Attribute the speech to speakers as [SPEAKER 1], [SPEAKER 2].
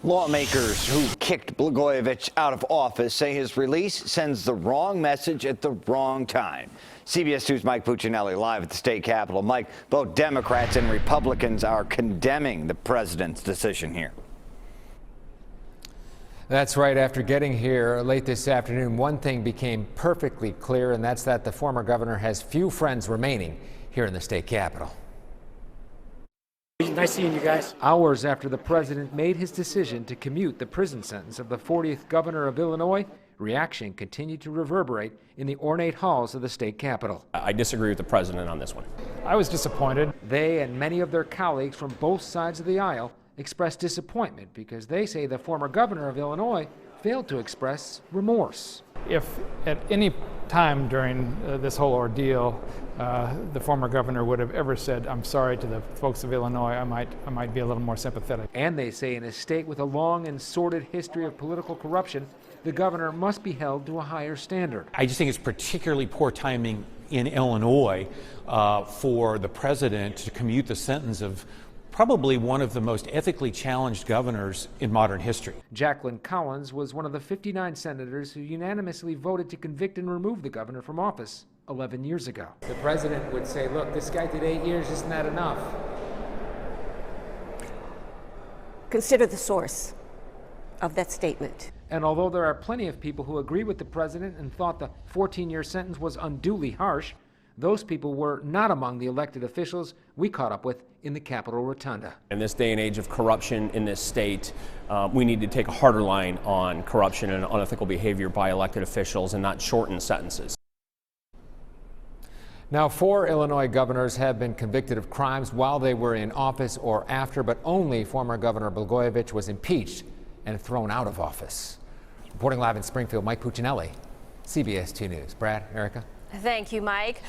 [SPEAKER 1] Lawmakers who kicked Blagojevich out of office say his release sends the wrong message at the wrong time. CBS 2's Mike Puccinelli live at the state capitol. Mike, both Democrats and Republicans are condemning the president's decision here.
[SPEAKER 2] That's right. After getting here late this afternoon, one thing became perfectly clear, and that's that the former governor has few friends remaining here in the state capitol.
[SPEAKER 3] Nice seeing you guys.
[SPEAKER 2] Hours after the president made his decision to commute the prison sentence of the 40th governor of Illinois, reaction continued to reverberate in the ornate halls of the state capitol.
[SPEAKER 4] I disagree with the president on this one.
[SPEAKER 3] I was disappointed.
[SPEAKER 2] They and many of their colleagues from both sides of the aisle expressed disappointment because they say the former governor of Illinois failed to express remorse.
[SPEAKER 3] If at any time during this whole ordeal the former governor would have ever said, "I'm sorry" to the folks of Illinois, I might be a little more sympathetic.
[SPEAKER 2] And they say in a state with a long and sordid history of political corruption, the governor must be held to a higher standard.
[SPEAKER 5] I just think it's particularly poor timing in Illinois for the president to commute the sentence of probably one of the most ethically challenged governors in modern history.
[SPEAKER 2] Jacqueline Collins was one of the 59 senators who unanimously voted to convict and remove the governor from office 11 years ago. The president would say, look, this guy did 8 years, isn't that enough?
[SPEAKER 6] Consider the source of that statement.
[SPEAKER 2] And although there are plenty of people who agree with the president and thought the 14-year sentence was unduly harsh, those people were not among the elected officials we caught up with in the Capitol Rotunda.
[SPEAKER 4] In this day and age of corruption in this state, we need to take a harder line on corruption and unethical behavior by elected officials and not shorten sentences.
[SPEAKER 2] Now, 4 Illinois governors have been convicted of crimes while they were in office or after, but only former Governor Blagojevich was impeached and thrown out of office. Reporting live in Springfield, Mike Puccinelli, CBS 2 News. Brad, Erica.
[SPEAKER 7] Thank you, Mike.